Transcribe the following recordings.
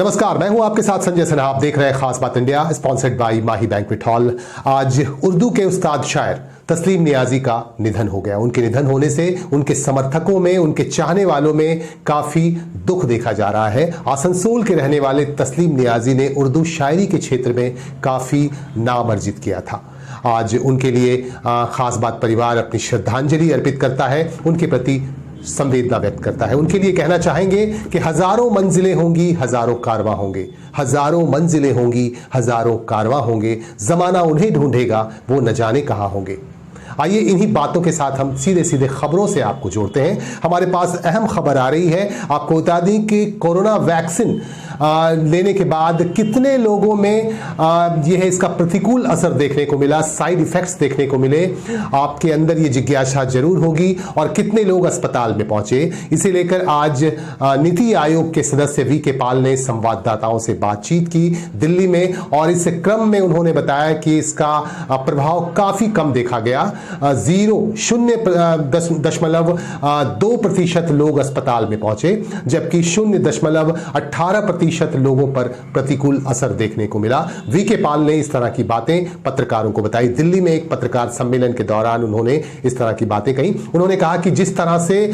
नमस्कार, मैं हूं आपके साथ संजय सिन्हा। आप देख रहे हैं खास बात India, sponsored by Mahi banquet hall. आज उर्दू के उस्ताद शायर तस्लीम नियाजी का निधन हो गया। उनके निधन होने से उनके समर्थकों में, उनके चाहने वालों में काफी दुख देखा जा रहा है। आसनसोल के रहने वाले तस्लीम नियाजी ने उर्दू शायरी के क्षेत्र में काफी नाम अर्जित किया था। आज उनके लिए खास बात परिवार अपनी श्रद्धांजलि अर्पित करता है, उनके प्रति संवेदना व्यक्त करता है। उनके लिए कहना चाहेंगे कि हजारों मंजिलें होंगी, हजारों कारवां होंगे, हजारों मंजिलें होंगी, हजारों कारवां होंगे, जमाना उन्हें ढूंढेगा, वो न जाने कहां होंगे। आइए इन्हीं बातों के साथ हम सीधे सीधे खबरों से आपको जोड़ते हैं। हमारे पास अहम खबर आ रही है। आपको बता दें कि कोरोना वैक्सीन लेने के बाद कितने लोगों में यह इसका प्रतिकूल असर देखने को मिला, साइड इफेक्ट्स देखने को मिले, आपके अंदर ये जिज्ञासा जरूर होगी। और कितने लोग अस्पताल में पहुंचे, इसे लेकर आज नीति आयोग के सदस्य वी.के. पाल ने संवाददाताओं से बातचीत की दिल्ली में, और इस क्रम में उन्होंने बताया कि इसका प्रभाव काफी कम देखा गया। 0.2% लोग अस्पताल में पहुंचे, जबकि 0.18% लोगों पर प्रतिकूल असर देखने को मिला। वी.के. पाल ने इस तरह की बातें पत्रकारों को बताई। दिल्ली में एक पत्रकार सम्मेलन के दौरान उन्होंने इस तरह की बातें कही। उन्होंने कहा कि जिस तरह से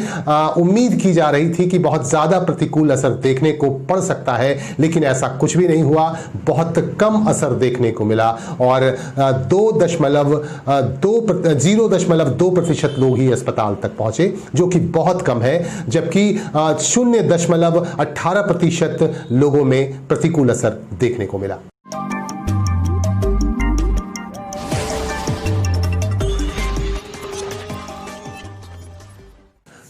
उम्मीद की जा रही थी कि बहुत ज्यादा प्रतिकूल असर देखने को पड़ सकता है, लेकिन ऐसा कुछ भी नहीं हुआ। बहुत कम असर देखने को मिला और 0.2% लोग ही अस्पताल तक पहुंचे, जो कि बहुत कम है, जबकि 0.18% लोगों में प्रतिकूल असर देखने को मिला।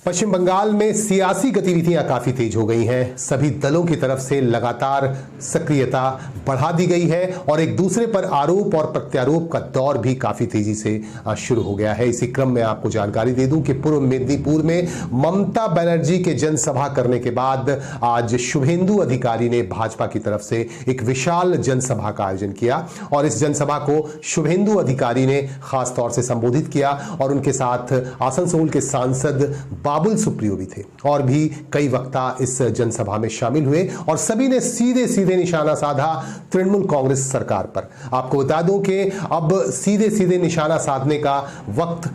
पश्चिम बंगाल में सियासी गतिविधियां काफी तेज हो गई हैं। सभी दलों की तरफ से लगातार सक्रियता बढ़ा दी गई है और एक दूसरे पर आरोप और प्रत्यारोप का दौर भी काफी तेजी से शुरू हो गया है। इसी क्रम में आपको जानकारी दे दूं कि पूर्व मेदिनीपुर में ममता बनर्जी के जनसभा करने के बाद आज शुभेंदु अधिकारी ने भाजपा की तरफ से एक विशाल जनसभा का आयोजन किया और इस जनसभा को शुभेंदु अधिकारी ने खास तौर से संबोधित किया और उनके साथ आसनसोल के सांसद बाबुल सुप्रियो भी थे और भी कई वक्ता इस जनसभा में शामिल हुए और सभी ने सीधे सीधे निशाना साधा तृणमूल कांग्रेस सरकार पर। आपको बता दूं कि अब सीधे सीधे निशाना साधने का वक्त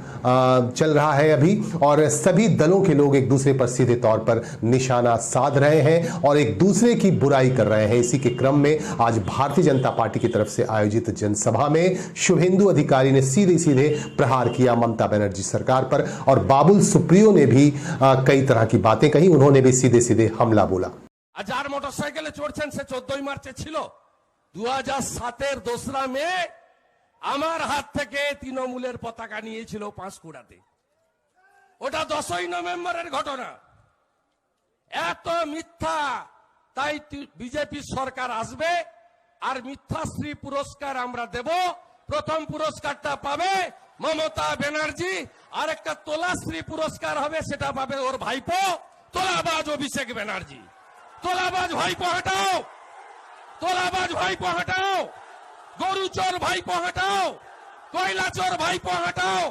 चल रहा है अभी, और सभी दलों के लोग एक दूसरे पर सीधे तौर पर निशाना साध रहे हैं और एक दूसरे की बुराई कर रहे हैं। इसी के क्रम में आज भारतीय जनता पार्टी की तरफ से आयोजित जनसभा में शुभेंदु अधिकारी ने सीधे सीधे प्रहार किया ममता बनर्जी सरकार पर और बाबुल सुप्रियो ने भी कई तरह की बातें कही। उन्होंने भी सीधे सीधे हमला बोला। 1000 मोटरसाइकेले चढ़ছেন से 14 মার্চে ছিল। 2007-এর 2রা মে আমার হাত থেকে তৃণমূলের পতাকা নিয়েছিল পাঁশকুড়াতে। ওটা 10ই নভেম্বরের ঘটনা। এত মিথ্যা, তাই বিজেপি সরকার আসবে আর মিথ্যাশ্রী পুরস্কার আমরা দেব। প্রথম পুরস্কারটা পাবে মমতা ব্যানার্জি, আর একটা তোলাশ্রী পুরস্কার হবে, সেটা পাবে ওর ভাইপো তোলাবাজ অভিষেক ব্যানার্জি। তোলাবাজ ভাইপো হটাও, তোলাবাজ ভাইপো হটাও, গরু চোর ভাইপো হটাও, কয়লা চোর ভাইপো হটাও,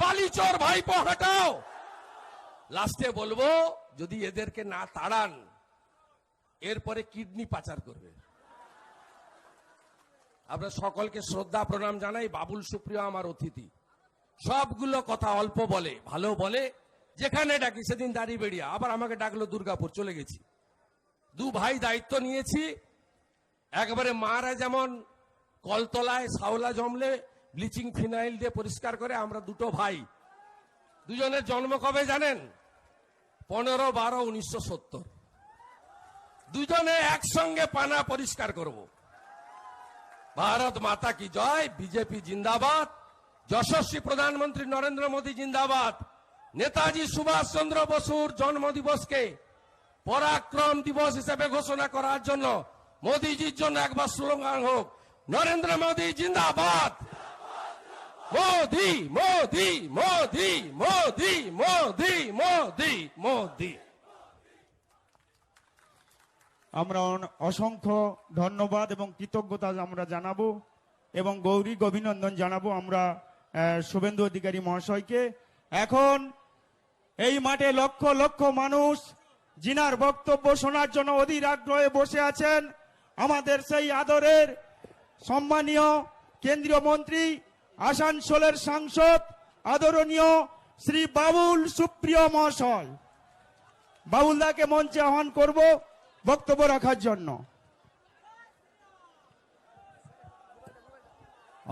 বালি চোর ভাইপো হটাও। লাস্টে বলবো যদি এদেরকে না তাড়ান এরপরে কিডনি পাচার করবে। আমরা সকলকে শ্রদ্ধা প্রণাম জানাই। বাবুল সুপ্রিয় আমার অতিথি, সবগুলো কথা অল্প বলে, ভালো বলে। যেখানে ডাকি, সেদিন দাঁড়িবেড়িয়া, আবার আমাকে ডাকলো দুর্গাপুর, চলে গেছি। দু ভাই দায়িত্ব নিয়েছি। একবারে মারা যেমন কলতলায় শাওলা জমলে ব্লিচিং ফিনাইল দিয়ে পরিষ্কার করে, আমরা দুটো ভাই, দুজনের জন্ম কবে জানেন? 15-12-1970। দুজনে একসঙ্গে পানা পরিষ্কার করব। भारत माता की जय। बीजेपी जिंदाबाद। यशस्वी प्रधानमंत्री नरेंद्र मोदी जिंदाबाद। नेताजी सुभाष चंद्र बसुर जन्म दिवस के पराक्रम दिवस हिसेबे घोषणा करार जन्य मोदीजिर जन्य एकबार स्लोगान होक, नरेंद्र मोदी जिंदाबाद। मोदी मोदी मोदी मोदी मोदी मोदी मोदी। আমরা অসংখ্য ধন্যবাদ এবং কৃতজ্ঞতা আমরা জানাবো এবং গৌরী অভিনন্দন জানাবো আমরা শুভেন্দু অধিকারী মহাশয়কে। এখন এই মাঠে লক্ষ লক্ষ মানুষ জিনার বক্তব্য শোনার জন্য অধীর আগ্রহে বসে আছেন আমাদের সেই আদরের সম্মানীয় কেন্দ্রীয় মন্ত্রী, আসানসোলের সাংসদ আদরণীয় শ্রী বাবুল সুপ্রিয় মহাশয়। বাবুলদাকে মঞ্চে আহ্বান করব বক্তব্য রাখার জন্য।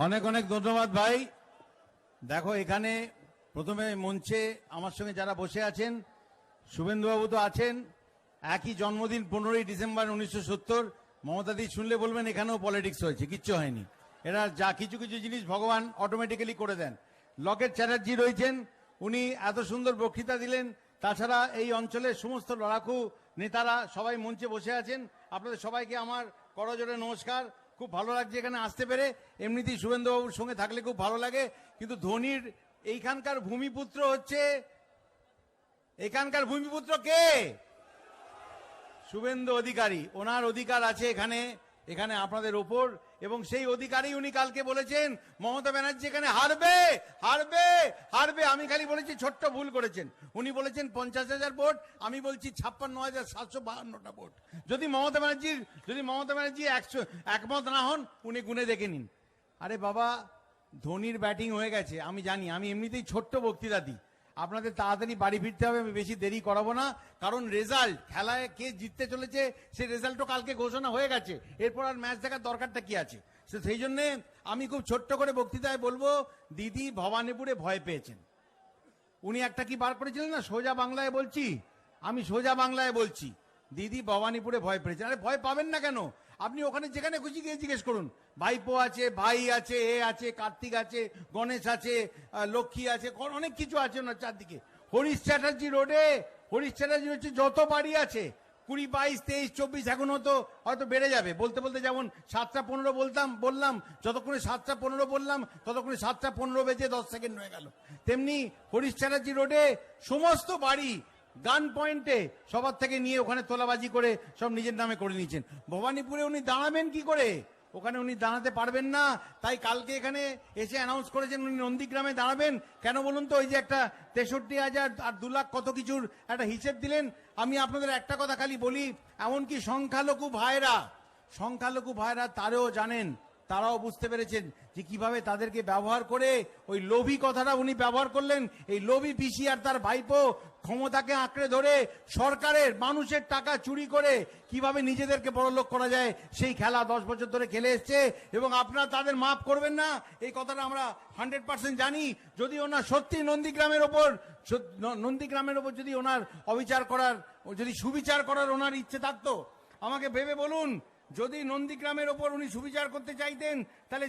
অনেক অনেক ধন্যবাদ ভাই। দেখো, এখানে প্রথমে মঞ্চে আমার সঙ্গে যারা বসে আছেন, শুভেন্দুবাবু তো আছেন, একই জন্মদিন 15ই ডিসেম্বর 1970। মমতাদি শুনলে বলবেন এখানেও পলিটিক্স হয়েছে, কিচ্ছু হয়নি। এরা যা কিছু কিছু জিনিস ভগবান অটোমেটিক্যালি করে দেন। লকেট চ্যাটার্জি রয়েছেন, উনি এত সুন্দর বক্তৃতা দিলেন। তাছাড়া এই অঞ্চলের সমস্ত লড়াকু নেতারা সবাই মঞ্চে বসে আছেন। আপনাদের সবাইকে আমার করজোড়ে নমস্কার। খুব ভালো লাগছে এখানে আসতে পেরে। এমনিতেই শুভেন্দুবাবুর সঙ্গে থাকলে খুব ভালো লাগে, কিন্তু ধোনির এইখানকার ভূমিপুত্র হচ্ছে, এখানকার ভূমিপুত্র কে? শুভেন্দু অধিকারী। ওনার অধিকার আছে এখানে, এখানে আপনাদের ওপর, এবং সেই অধিকারী উনি কালকে বলেছেন মমতা ব্যানার্জি এখানে হারবে হারবে হারবে। আমি খালি বলেছি ছোট্ট ভুল করেছেন। উনি বলেছেন 50,000 ভোট, আমি বলছি 56,752টা ভোট। যদি মমতা ব্যানার্জি একমত না হন, উনি গুনে দেখে নিন। আরে বাবা, ধোনির ব্যাটিং হয়ে গেছে আমি জানি। আমি এমনিতেই ছোট্ট বক্তৃতা দিই, আপনাদের তাড়াতাড়ি বাড়ি ফিরতে হবে, আমি বেশি দেরি করাবো না। কারণ রেজাল্ট, খেলায় কে জিততে চলেছে সেই রেজাল্টও কালকে ঘোষণা হয়ে গেছে। এরপর আর ম্যাচ দেখার দরকারটা কি আছে? সেই জন্য আমি খুব ছোট্ট করে বক্তৃতায় বলবো, দিদি ভবানীপুরে ভয় পেয়েছেন। উনি একটা কি বার করেছিলেন না, সোজা বাংলায় বলছি, আমি সোজা বাংলায় বলছি, দিদি ভবানীপুরে ভয় পেয়েছেন। আরে ভয় পাবেন না কেন? আপনি ওখানে যেখানে খুশি গিয়ে জিজ্ঞেস করুন। ভাইপো আছে, ভাই আছে, এ আছে, কার্তিক আছে, গণেশ আছে, লক্ষ্মী আছে, অনেক কিছু আছে ওনার চারদিকে। হরিশ চ্যাটার্জি রোডে, হরিশ চ্যাটার্জি হচ্ছে যত বাড়ি আছে 20, 22, 23, 24, এখন হয়তো বেড়ে যাবে। বলতে বলতে যেমন 7:15 বললাম, যতক্ষণে 7:15 বললাম ততক্ষণে 7:15 বেজে 10 সেকেন্ড হয়ে গেল। তেমনি হরিশ চ্যাটার্জি রোডে সমস্ত বাড়ি গান পয়েন্টে সবার থেকে নিয়ে ওখানে তোলাবাজি করে সব নিজের নামে করে নিয়েছেন। ভবানীপুরে উনি দাঁড়াবেন কি করে? ওখানে উনি দাঁড়াতে পারবেন না। তাই কালকে এখানে এসে অ্যানাউন্স করেছেন উনি নন্দীগ্রামে দাঁড়াবেন। কেন বলুন তো? ওই যে একটা 63,000 আর 2 লাখ কত কিছুর একটা হিসেব দিলেন। আমি আপনাদের একটা কথা খালি বলি, এমনকি সংখ্যালঘু ভাইরা তারাও জানেন, তারাও বুঝতে পেরেছেন যে কিভাবে তাদেরকে ব্যবহার করে ওই লোভী কথাটা উনি ব্যবহার করলেন। এই লোভী পিসি আর তার ভাইপো ক্ষমতাকে আঁকড়ে ধরে সরকারের মানুষের টাকা চুরি করে কিভাবে নিজেদেরকে বড়লোক করা যায় সেই খেলা 10 বছর ধরে খেলে এসছে। এবং আপনারা তাদের মাফ করবেন না, এই কথাটা আমরা 100% জানি। যদি ওনার সত্যি নন্দীগ্রামের ওপর যদি ওনার অবিচার করার, যদি সুবিচার করার ওনার ইচ্ছে থাকতো, আমাকে ভেবে বলুন, যদি নন্দীগ্রামের ওপর উনি সুবিচার করতে চাইতেন, তাহলে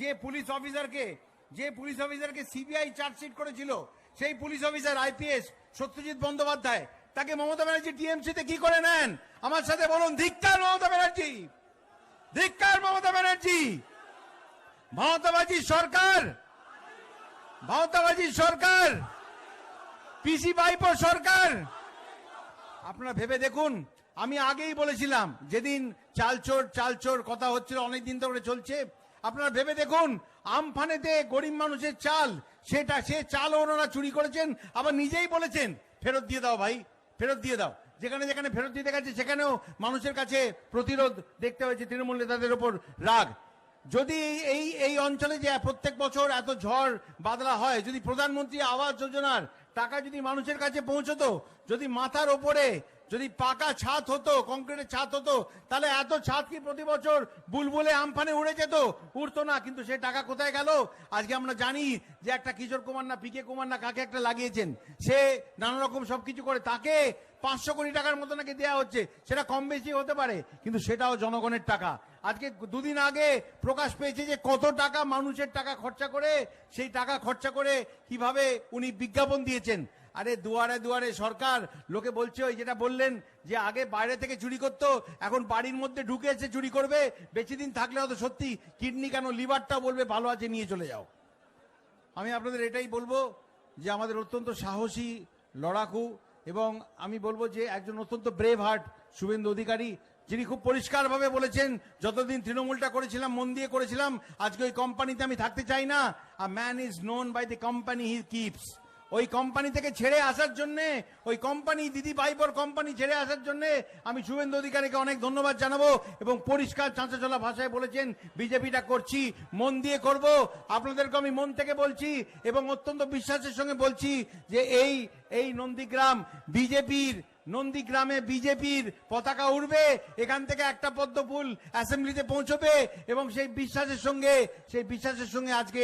যে পুলিশ অফিসারকে সিবিআই চার্জশিট করেছিল, সেই police officer IPS Satyajit Bandyopadhyay, তাকে মমতা ব্যানার্জি টিএমসিতে কি করে নেন? আমার সাথে বলুন, ধিক্কার মমতা ব্যানার্জি, ধিক্কার মমতা ব্যানার্জি। ভাওতাবাজি সরকার, পিসি ভাইপো সরকার। আপনারা ভেবে দেখুন, আমি আগেই বলেছিলাম, যেদিন চালচোর কথা হচ্ছিল, অনেকদিন ধরে চলছে, আপনারা ভেবে দেখুন, আমফানেতে গরিব মানুষের চাল, সে চাল ওনারা চুরি করেছেন। আবার নিজেই বলেছেন ফেরত দিয়ে দাও ভাই, ফেরত দিয়ে দাও। যেখানে যেখানে ফেরত দিতে গেছে সেখানেও মানুষের কাছে প্রতিরোধ দেখতে হয়েছে, তৃণমূল নেতাদের ওপর রাগ। যদি এই অঞ্চলে যে প্রত্যেক বছর এত ঝড় বাদলা হয়, যদি প্রধানমন্ত্রী আবাস যোজনার টাকা যদি মানুষের কাছে পৌঁছতো, যদি মাথার ওপরে যদি পাকা ছাদ হতো, কংক্রিটের ছাদ হতো, তাহলে এত ছাদ কি প্রতি বছর বুলবুলে আমফানে উড়ে যেত? উড়তো না। কিন্তু সে টাকা কোথায় গেল? আজকে আমরা জানি যে একটা কিশোর কুমার না পিকে কুমার না কাকে একটা লাগিয়েছেন, সে নানা রকম সবকিছু করে, তাকে 500 কোটি টাকার মতো নাকি দেওয়া হচ্ছে। সেটা কম বেশি হতে পারে, কিন্তু সেটাও জনগণের টাকা। আজকে 2 দিন আগে প্রকাশ পেয়েছে যে কত টাকা মানুষের টাকা খরচা করে, সেই টাকা খরচা করে কিভাবে উনি বিজ্ঞাপন দিয়েছেন। আরে দুয়ারে দুয়ারে সরকার, লোকে বলছে ওই যেটা বললেন যে আগে বাইরে থেকে চুরি করতো, এখন বাড়ির মধ্যে ঢুকে এসে চুরি করবে। বেশি দিন থাকলে হয়তো সত্যি কিডনি কেন লিভারটাও বলবে ভালো আছে, নিয়ে চলে যাও। আমি আপনাদের এটাই বলবো যে আমাদের অত্যন্ত সাহসী লড়াকু, এবং আমি বলবো যে একজন অত্যন্ত ব্রেভ হার্ট শুভেন্দু অধিকারী, যিনি খুব পরিষ্কারভাবে বলেছেন, যতদিন তৃণমূলটা করেছিলাম মন দিয়ে করেছিলাম, আজকে ওই কোম্পানিতে আমি থাকতে চাই না। A man is known by the company he keeps. ওই কোম্পানি থেকে ছেড়ে আসার জন্য, ওই কোম্পানি দিদি ভাইপোর কোম্পানি ছেড়ে আসার জন্য আমি শুভেন্দু অধিকারীকে অনেক ধন্যবাদ জানাবো। এবং পরিষ্কার চাঁচাচলা ভাষায় বলেছেন বিজেপিটা করছি, মন দিয়ে করব। আপনাদেরকে আমি মন থেকে বলছি এবং অত্যন্ত বিশ্বাসের সঙ্গে বলছি যে এই নন্দীগ্রামে বিজেপির পতাকা উড়বে, এখান থেকে একটা পদ্ম ফুল অ্যাসেম্বলিতে পৌঁছবে। এবং সেই বিশ্বাসের সঙ্গে আজকে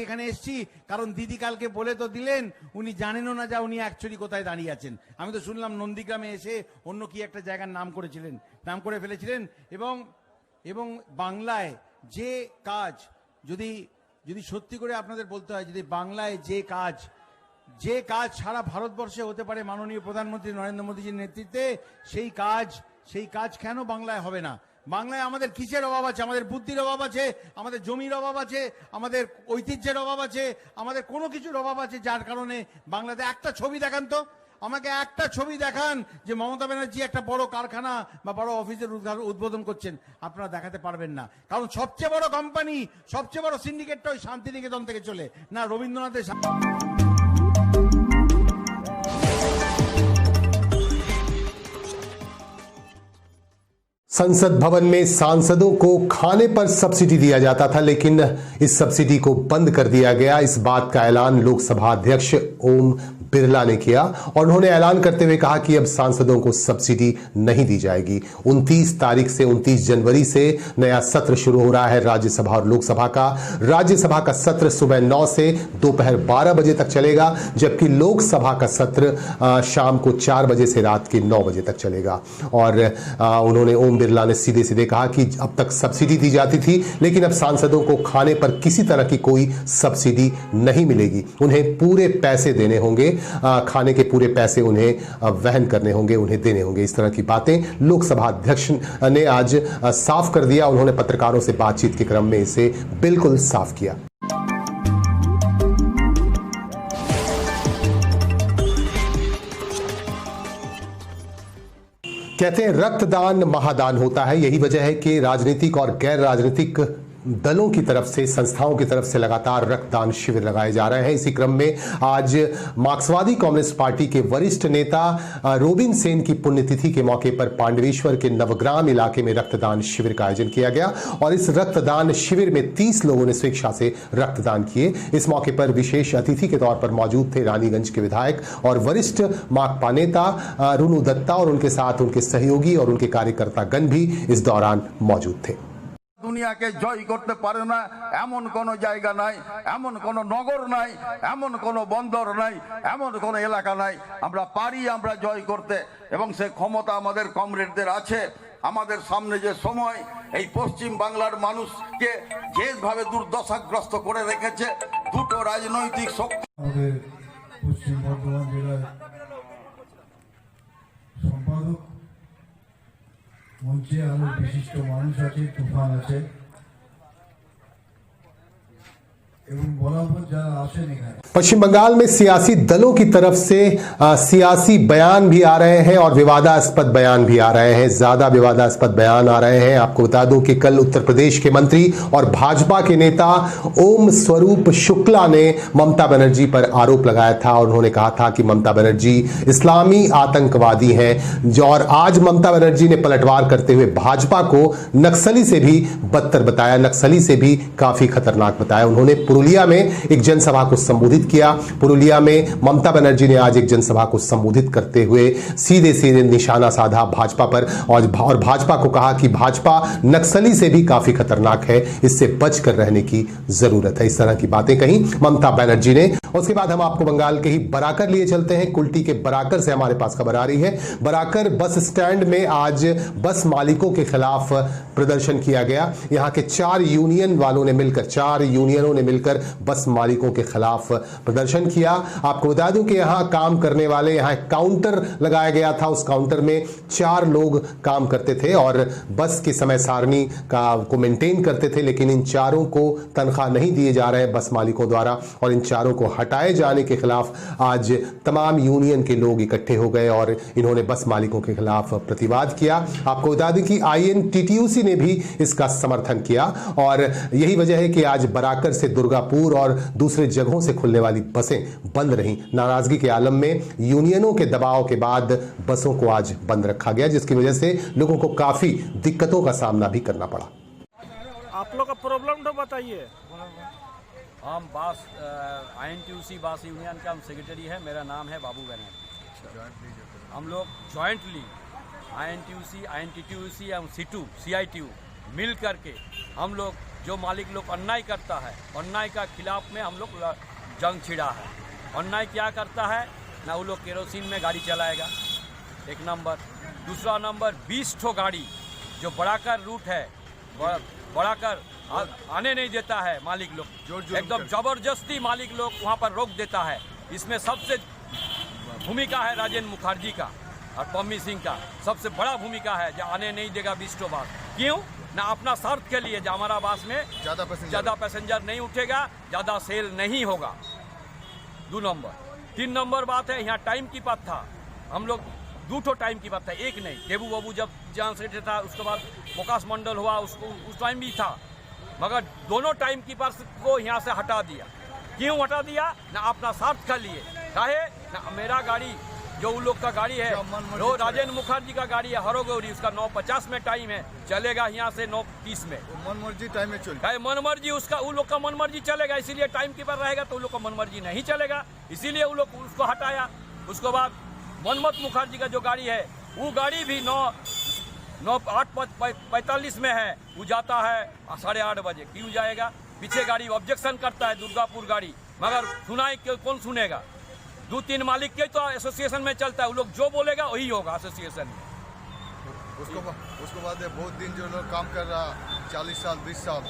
এখানে এসেছি। কারণ দিদি কালকে বলে তো দিলেন, উনি জানেনও না যে উনি অ্যাকচুয়ালি কোথায় দাঁড়িয়ে আছেন। আমি তো শুনলাম নন্দীগ্রামে এসে অন্য কি একটা জায়গার নাম করে ফেলেছিলেন। এবং বাংলায় যে কাজ, যদি সত্যি করে আপনাদের বলতে হয়, যদি বাংলায় যে কাজ সারা ভারতবর্ষে হতে পারে মাননীয় প্রধানমন্ত্রী নরেন্দ্র মোদীজির নেতৃত্বে, সেই কাজ কেন বাংলায় হবে না? বাংলায় আমাদের কিসের অভাব আছে? আমাদের বুদ্ধির অভাব আছে, আমাদের জমির অভাব আছে, আমাদের ঐতিহ্যের অভাব আছে, আমাদের কোনো কিছুর অভাব আছে, যার কারণে বাংলাতে একটা ছবি দেখান তো, আমাকে একটা ছবি দেখান যে মমতা ব্যানার্জি একটা বড় কারখানা বা বড় অফিসের উদ্বোধন করছেন। আপনারা দেখাতে পারবেন না, কারণ সবচেয়ে বড় কোম্পানি, সবচেয়ে বড় সিন্ডিকেটটা ওই শান্তিনিকেতন থেকে চলে না, রবীন্দ্রনাথের। संसद भवन में सांसदों को खाने पर सब्सिडी दिया जाता था, लेकिन इस सब्सिडी को बंद कर दिया गया। इस बात का ऐलान लोकसभा अध्यक्ष ओम बिरला ने किया और उन्होंने ऐलान करते हुए कहा कि अब सांसदों को सब्सिडी नहीं दी जाएगी। 29 जनवरी से नया सत्र शुरू हो रहा है राज्यसभा और लोकसभा का। राज्यसभा का सत्र सुबह 9 से दोपहर 12 बजे तक चलेगा, जबकि लोकसभा का सत्र शाम को 4 बजे से रात के 9 बजे तक चलेगा। और उन्होंने ओम बिरला ने सीधे सीधे कहा कि अब तक सब्सिडी दी जाती थी, लेकिन अब सांसदों को खाने पर किसी तरह की कोई सब्सिडी नहीं मिलेगी। उन्हें पूरे पैसे देने होंगे, खाने के पूरे पैसे उन्हें वहन करने होंगे, उन्हें देने होंगे। इस तरह की बातें लोकसभा अध्यक्ष ने आज साफ कर दिया। उन्होंने पत्रकारों से बातचीत के क्रम में इसे बिल्कुल साफ किया। कहते हैं रक्तदान महादान होता है। यही वजह है कि राजनीतिक और गैर राजनीतिक दलों की तरफ से, संस्थाओं की तरफ से लगातार रक्तदान शिविर लगाए जा रहे हैं। इसी क्रम में आज मार्क्सवादी कम्युनिस्ट पार्टी के वरिष्ठ नेता रोबिन सेन की पुण्यतिथि के मौके पर पांडवेश्वर के नवग्राम इलाके में रक्तदान शिविर का आयोजन किया गया और इस रक्तदान शिविर में 30 लोगों ने स्वेच्छा से रक्तदान किए। इस मौके पर विशेष अतिथि के तौर पर मौजूद थे रानीगंज के विधायक और वरिष्ठ माकपा नेता रुनु दत्ता और उनके साथ उनके सहयोगी और उनके कार्यकर्तागण भी इस दौरान मौजूद थे। দুনিয়াকে জয় করতে পারে না এমন কোন জায়গা নাই, এমন কোন নগর নাই, এমন কোন বন্দর নাই, এমন কোন এলাকা নাই আমরা পারি আমরা জয় করতে, এবং সে ক্ষমতা আমাদের কমরেডদের আছে। আমাদের সামনে যে সময় এই পশ্চিম বাংলার মানুষকে যেভাবে দুর্দশাগ্রস্ত করে রেখেছে, দুটো রাজনৈতিক শক্তি আমাদের পশ্চিম বর্ধমান জেলার সম্পাদক মঞ্চে আরো বিশিষ্ট মানুষ আছে, তুফান আছে এবং বরাবর যারা আসেন এখানে। पश्चिम बंगाल में सियासी दलों की तरफ से सियासी बयान भी आ रहे हैं और विवादास्पद बयान भी आ रहे हैं। ज्यादा विवादास्पद बयान आ रहे हैं। आपको बता दूं कि कल उत्तर प्रदेश के मंत्री और भाजपा के नेता ओम स्वरूप शुक्ला ने ममता बनर्जी पर आरोप लगाया था और उन्होंने कहा था कि ममता बनर्जी इस्लामी आतंकवादी हैं। और आज ममता बनर्जी ने पलटवार करते हुए भाजपा को नक्सली से भी बदतर बताया, नक्सली से भी काफी खतरनाक बताया। उन्होंने पुरुलिया में एक जनसभा को संबोधित किया। पुरुलिया में ममता बनर्जी ने आज एक जनसभा को संबोधित करते हुए सीधे सीधे निशाना साधा भाजपा पर और भाजपा को कहा कि भाजपा नक्सली से भी काफी खतरनाक है, इससे बचकर रहने की जरूरत है। इस तरह की बातें कही ममता बनर्जी ने। उसके बाद हम आपको बंगाल के ही बराकर लिए चलते हैं। कुल्टी के बराकर से हमारे पास खबर आ रही है। बराकर बस स्टैंड में आज बस मालिकों के खिलाफ प्रदर्शन किया गया। यहां के 4 यूनियनों ने मिलकर बस मालिकों के खिलाफ प्रदर्शन किया। आपको बता दूं कि यहां काम करने वाले, यहां एक काउंटर लगाया गया था, उस काउंटर में 4 लोग काम करते थे और बस की समय सारणी को मेंटेन करते थे, लेकिन इन 4 को तनख्वाह नहीं दिए जा रहे बस मालिकों द्वारा और इन 4 को हटाए जाने के खिलाफ आज तमाम यूनियन के लोग इकट्ठे हो गए और इन्होंने बस मालिकों के खिलाफ प्रतिवाद किया। आपको बता दें कि INTTUC ने भी इसका समर्थन किया और यही वजह है कि आज बराकर से दुर्गा दुर्गापुर और दूसरे जगहों से खुलने वाली बसें बंद रहीं। नाराजगी के आलम में यूनियनों के दबाव के बाद बसों को आज बंद रखा गया, जिसकी वजह से लोगों को काफी दिक्कतों का सामना भी करना पड़ा। आप लोग का प्रॉब्लम तो बताइए। हम बास INTUC बास यूनियन का हम सेक्रेटरी है। मेरा नाम है बाबू बनर्जी। हम लोग जॉइंटली INTUC, INTTUC एवं CITU मिल करके हम लोग जो मालिक लोग अन्याय करता है, अन्याय का खिलाफ में हम लोग जंग छिड़ा है। अन्याय क्या करता है ना, वो लोग केरोसिन में गाड़ी चलाएगा, एक नंबर। दूसरा नंबर 20 ठो गाड़ी जो बढ़ाकर रूट है, बढ़ाकर आने नहीं देता है मालिक लोग, एकदम जबरदस्ती मालिक लोग वहाँ पर रोक देता है। इसमें सबसे भूमिका है राजेंद्र मुखर्जी का और पम्मी सिंह का, सबसे बड़ा भूमिका है जो आने नहीं देगा 20 ठो बास। क्यों ना, अपना स्वार्थ के लिए, जो हमारा बास में ज़्यादा पैसेंजर नहीं उठेगा, ज़्यादा सेल नहीं होगा। 2 नंबर। 3 नंबर बात है, यहाँ टाइम की बात था, हम लोग 2 ठो टाइम की बात था, एक नहीं। देबू बाबू जब जहाँ से था, उसके बाद प्रकाश मंडल हुआ, उसको उस टाइम भी था, मगर दोनों टाइम की पास को यहाँ से हटा दिया। क्यों हटा दिया ना, अपना स्वार्थ के लिए। काहे ना, मेरा गाड़ी जो उन लोग का गाड़ी है, वो राजेंद्र मुखर्जी का गाड़ी है हरोगौरी, उसका 9:50 में टाइम है, चलेगा यहाँ से 9:30 में। मनमर्जी टाइम में चल मनमर्जी उसका, उन लोग का मनमर्जी चलेगा, इसीलिए टाइम कीपर रहेगा तो उन लोग का मनमर्जी नहीं चलेगा, इसीलिए उन लोग उसको हटाया। उसके बाद मनमत मुखर्जी का जो गाड़ी है, वो गाड़ी भी 8:45 में है, वो जाता है 8:30 बजे। क्यों जाएगा? पीछे गाड़ी ऑब्जेक्शन करता है, दुर्गापुर गाड़ी, मगर सुनाई कौन सुनेगा? 2-3 मालिक के तो एसोसिएशन में चलता है, वो लोग जो बोलेगा वही होगा एसोसिएशन में। उसके बाद बहुत दिन जो लोग काम कर रहा, 40 साल 20 साल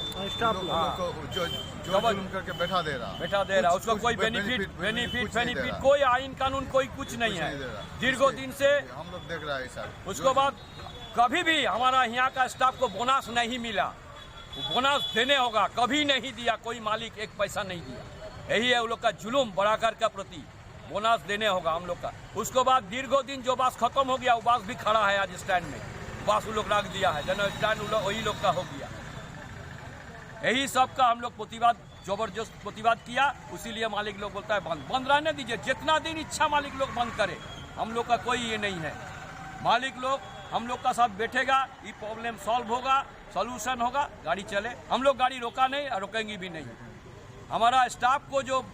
जो जुल्म करके बैठा दे रहा, उसको कोई बेनिफिट कोई आईन कानून कोई कुछ नहीं है। दीर्घों दिन से हम लोग देख रहा है सर। उसके बाद कभी भी हमारा यहाँ का स्टाफ को बोनस नहीं मिला, बोनस देने होगा, कभी नहीं दिया, कोई मालिक 1 पैसा नहीं दिया। यही है उन लोग का जुलूम, बढ़ाकर का प्रति बोनस देने होगा हम लोग का। उसके बाद दीर्घों दिन जो बास खत्म हो गया, वो बास भी खड़ा है आज स्टैंड में, बास वो लोग रख दिया है, जन स्टैंड वही लोग का हो गया। यही सब का हम लोग प्रतिवाद, जबरदस्त प्रतिवाद किया, इसीलिए मालिक लोग बोलता है बंद रहने दीजिए, जितना दिन इच्छा मालिक लोग बंद करे, हम लोग का कोई ये नहीं है। मालिक लोग हम लोग का साथ बैठेगा, ये प्रॉब्लम सॉल्व होगा, सॉल्यूशन होगा, गाड़ी चले। हम लोग गाड़ी रोका नहीं और रोकेंगे भी नहीं। हमारा स्टाफ को जो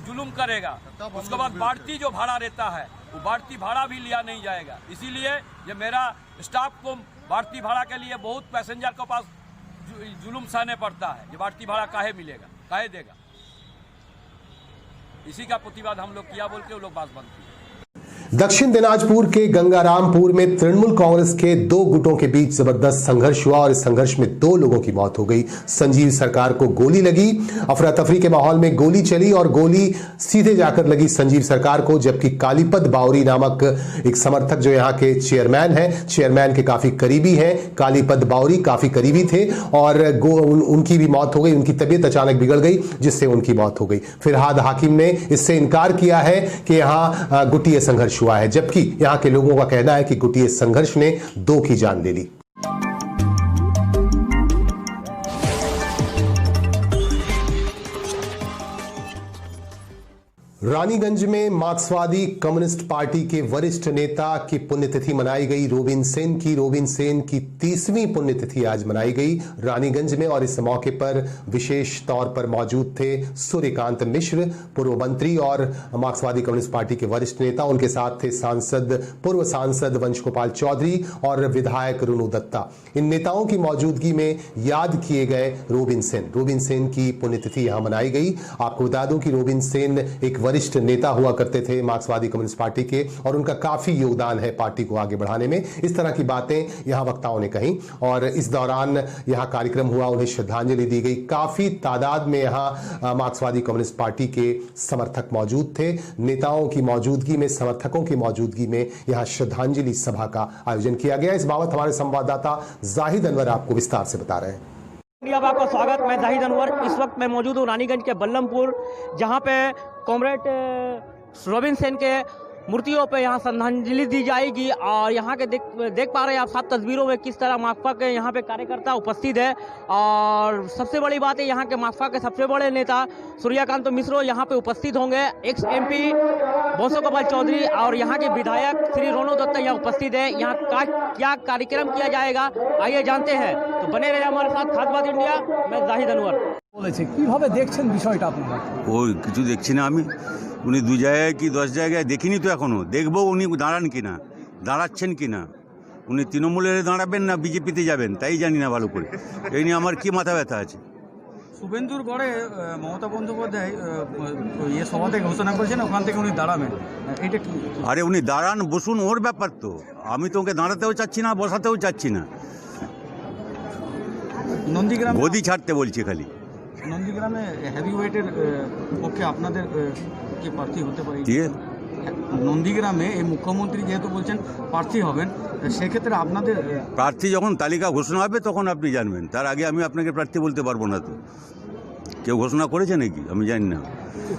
जुलूम करेगा, उसके बाद बढ़ती जो भाड़ा रहता है, वो बढ़ती भाड़ा भी लिया नहीं जाएगा। इसीलिए ये मेरा स्टाफ को बढ़ती भाड़ा के लिए बहुत पैसेंजर के पास जुलूम सहने पड़ता है। ये बढ़ती भाड़ा काहे मिलेगा, काहे देगा? इसी का प्रतिवाद हम लोग किया, बोल के वो लोग बात बंद किया। दक्षिण दिनाजपुर के गंगारामपुर में तृणमूल कांग्रेस के 2 गुटों के बीच जबरदस्त संघर्ष हुआ और इस संघर्ष में 2 लोगों की मौत हो गई। संजीव सरकार को गोली लगी, अफरा तफरी के माहौल में गोली चली और गोली सीधे जाकर लगी संजीव सरकार को, जबकि कालीपद बावरी नामक एक समर्थक जो यहाँ के चेयरमैन हैं, चेयरमैन के काफी करीबी हैं, कालीपद बावरी काफी करीबी थे और उनकी भी मौत हो गई। उनकी तबीयत अचानक बिगड़ गई, जिससे उनकी मौत हो गई। फिरहाद हाकिम ने इससे इनकार किया है कि यहाँ गुटीय संघर्ष हुआ है, जबकि यहां के लोगों का कहना है कि गुटीय संघर्ष ने 2 की जान ले ली। रानीगंज में मार्क्सवादी कम्युनिस्ट पार्टी के वरिष्ठ नेता की पुण्यतिथि मनाई गई। रोबिन सेन की 30वीं पुण्यतिथि आज मनाई गई रानीगंज में और इस मौके पर विशेष तौर पर मौजूद थे सूर्यकांत मिश्र, पूर्व मंत्री और मार्क्सवादी कम्युनिस्ट पार्टी के वरिष्ठ नेता। उनके साथ थे पूर्व सांसद वंश गोपाल चौधरी और विधायक रुनु दत्ता। इन नेताओं की मौजूदगी में याद किए गए रोबिन सेन की पुण्यतिथि यहां मनाई गई। आपको बता दूं कि रोबिन सेन एक वरिष्ठ नेता हुआ करते थे मार्क्सवादी कम्युनिस्ट पार्टी के और उनका काफी योगदान है पार्टी को आगे बढ़ाने में। इस तरह की बातें यहां वक्ताओं ने कही और इस दौरान यहां कार्यक्रम हुआ, उन्हें श्रद्धांजलि दी गई। काफी तादाद में यहां मार्क्सवादी कम्युनिस्ट पार्टी के समर्थक मौजूद थे। नेताओं की मौजूदगी में, समर्थकों की मौजूदगी में यहां श्रद्धांजलि सभा का आयोजन किया गया। इस बाबत हमारे संवाददाता जाहिद अनवर आपको विस्तार से बता रहे हैं। आपका स्वागत। मैं जाहिद अनवर, इस वक्त मैं मौजूद हूँ रानीगंज के बल्लमपुर, जहाँ पे कॉमरेड रोबिन सेन के मूर्तियों पे यहाँ श्रद्धांजलि दी जाएगी। और यहाँ के देख पा रहे हैं आप साफ तस्वीरों में किस तरह माकपा के यहाँ पे कार्यकर्ता उपस्थित है। और सबसे बड़ी बात है यहाँ के माकपा के सबसे बड़े नेता सूर्यकांत मिश्र यहाँ पे उपस्थित होंगे। एक्स MP बसो गोपाल चौधरी और यहाँ के विधायक श्री रोनो दत्ता यहाँ उपस्थित है। यहाँ का क्या कार्यक्रम किया जाएगा आइए जानते हैं। तो बने रहे हमारे साथ खास बात इंडिया, मैं जाहिद अनवर। বলেছে কিভাবে দেখছেন বিষয়টা আপনারা? ওই কিছু দেখছি না আমি, উনি 2 জায়গায় কি 10 জায়গায় দেখিনি তো এখনো, দেখবো উনি দাঁড়ান কিনা, দাঁড়াচ্ছেন কিনা, উনি তৃণমূলে দাঁড়াবেন না বিজেপিতে যাবেন তাই জানি না ভালো করে। এই নিয়ে আমার কি মাথা ব্যথা আছে। শুভেন্দুর গড়ে মমতা বন্দ্যোপাধ্যায় সভাতে ঘোষণা করেছেন ওখান থেকে উনি দাঁড়াবেন, এটা কি? আরে উনি দাঁড়ান বসুন ওর ব্যাপার তো, আমি তো ওকে দাঁড়াতেও চাচ্ছি না বসাতেও চাচ্ছি না, নন্দীগ্রাম গদি ছাড়তে বলছি খালি। নন্দীগ্রামে হেভি ওয়েটের পক্ষে আপনাদের কি প্রার্থী হতে পারে? নন্দীগ্রামে এই মুখ্যমন্ত্রী যেহেতু বলছেন প্রার্থী হবেন, সেক্ষেত্রে আপনাদের প্রার্থী যখন তালিকা ঘোষণা হবে তখন আপনি জানবেন, তার আগে আমি আপনাকে প্রার্থী বলতে পারবো না। তো কেউ ঘোষণা করেছে নাকি আমি জানি না।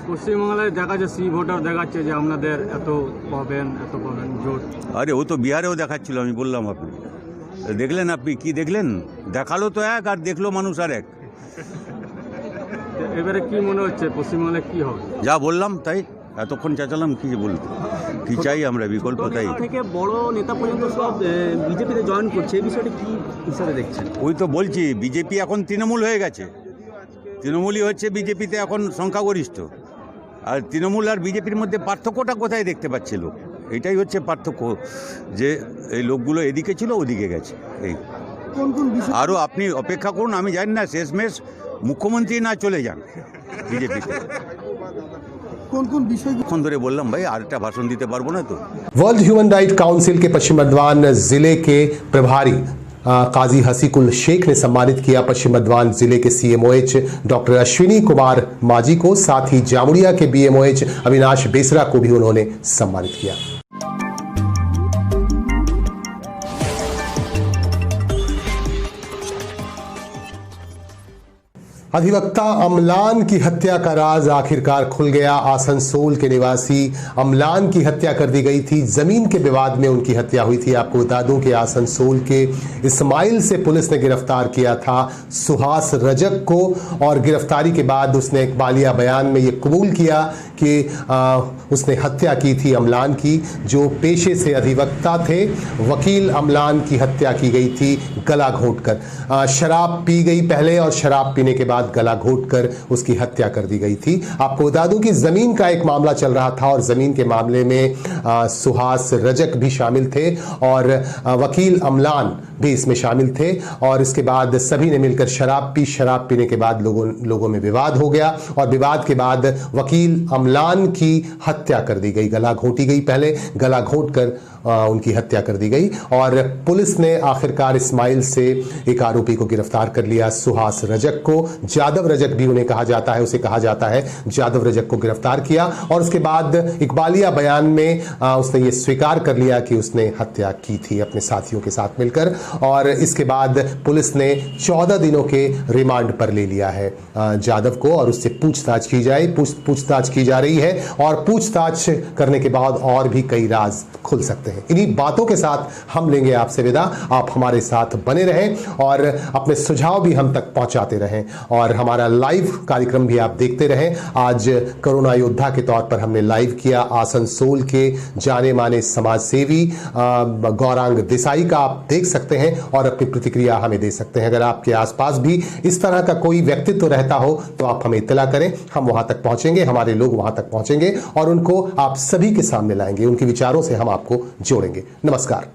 পশ্চিমবাংলায় দেখা যাচ্ছে ভোটার দেখাচ্ছে যে আপনাদের এত পাবেন জোট। আরে ও তো বিহারেও দেখাচ্ছিল, আমি বললাম আপনি দেখলেন, আপনি কি দেখলেন? দেখালো তো এক আর দেখলো মানুষ আর এক। এবারে কি মনে হচ্ছে পশ্চিমবাংলায় কি হবে? যা বললাম তাই, এতক্ষণ চেঁচালাম কি বলতে, কি চাই আমরা বিকল্প তাই। থেকে বড় নেতা পর্যন্ত সব বিজেপিতে জয়েন করছে, এই বিষয়টা কি হিসাবে দেখছেন? ওই তো বলছি বিজেপি এখন তৃণমূল হয়ে গেছে, তৃণমূলই হচ্ছে বিজেপিতে এখন সংখ্যাগরিষ্ঠ। আর তৃণমূল আর বিজেপির মধ্যে পার্থক্যটা কোথায় দেখতে পাচ্ছে লোক? এটাই হচ্ছে পার্থক্য, যে এই লোকগুলো এদিকে ছিল ওদিকে গেছে। এই আরও আপনি অপেক্ষা করুন, আমি জানি না শেষমেশ মুখ্যমন্ত্রী না চলে যান বিজেপিতে। কোন বিষয়গুলো ধরে বললাম ভাই, আর একটা ভাষণ দিতে পারবো না তো। वर्ल्ड ह्यूमन राइट काउंसिल के पश्चिम बर्धमान जिले के प्रभारी काजी हसीकुल शेख ने सम्मानित किया पश्चिम बर्धमान जिले के CMOH डॉक्टर अश्विनी कुमार माझी को। साथ ही जामुड़िया के BMOH अविनाश बेसरा को भी उन्होंने सम्मानित किया। अधिवक्ता अमलान की हत्या का राज आखिरकार खुल गया। आसनसोल के निवासी अमलान की हत्या कर दी गई थी, जमीन के विवाद में उनकी हत्या हुई थी। आपको बता दूं कि आसनसोल के इस्माइल से पुलिस ने गिरफ्तार किया था सुहास रजक को, और गिरफ्तारी के बाद उसने एक बालिया बयान में ये कबूल किया कि उसने हत्या की थी अमलान की, जो पेशे से अधिवक्ता थे। वकील अमलान की हत्या की गई थी गला घोंटकर। शराब पी गई पहले और शराब पीने के बाद गला घोंटकर उसकी हत्या कर दी गई थी। आपको बता दूं कि जमीन का एक मामला चल रहा था और जमीन के मामले में सुहास रजक भी शामिल थे और वकील अमलान भी इसमें शामिल थे। और इसके बाद सभी ने मिलकर शराब पी। शराब पीने के बाद लोगों में विवाद हो गया और विवाद के बाद वकील अमलान की हत्या कर दी गई, गला घोंटी गई। पहले गला घोंटकर उनकी हत्या कर दी गई और पुलिस ने आखिरकार इस्माइल से एक आरोपी को गिरफ्तार कर लिया, सुहास रजक को। जादव रजक भी उन्हें कहा जाता है, उसे कहा जाता है। जादव रजक को गिरफ्तार किया और उसके बाद इकबालिया बयान में उसने ये स्वीकार कर लिया कि उसने हत्या की थी अपने साथियों के साथ मिलकर। और इसके बाद पुलिस ने 14 दिनों के रिमांड पर ले लिया है जादव को और उससे पूछताछ की जा रही है और पूछताछ करने के बाद और भी कई राज खुल सकते हैं। इन्हीं बातों के साथ हम लेंगे आपसे विदा। आप हमारे साथ बने रहें और अपने सुझाव भी हम तक पहुंचाते रहें और हमारा लाइव कार्यक्रम भी आप देखते रहें। आज कोरोना योद्धा के तौर पर हमने लाइव किया आसनसोल के जाने माने समाज सेवी गौरांग देसाई का। आप देख सकते हैं और अपनी प्रतिक्रिया हमें दे सकते हैं। अगर आपके आसपास भी इस तरह का कोई व्यक्तित्व रहता हो तो आप हमें इत्तला करें, हम वहां तक पहुंचेंगे, हमारे लोग वहां तक पहुंचेंगे और उनको आप सभी के सामने लाएंगे, उनके विचारों से हम आपको जोड़ेंगे। नमस्कार।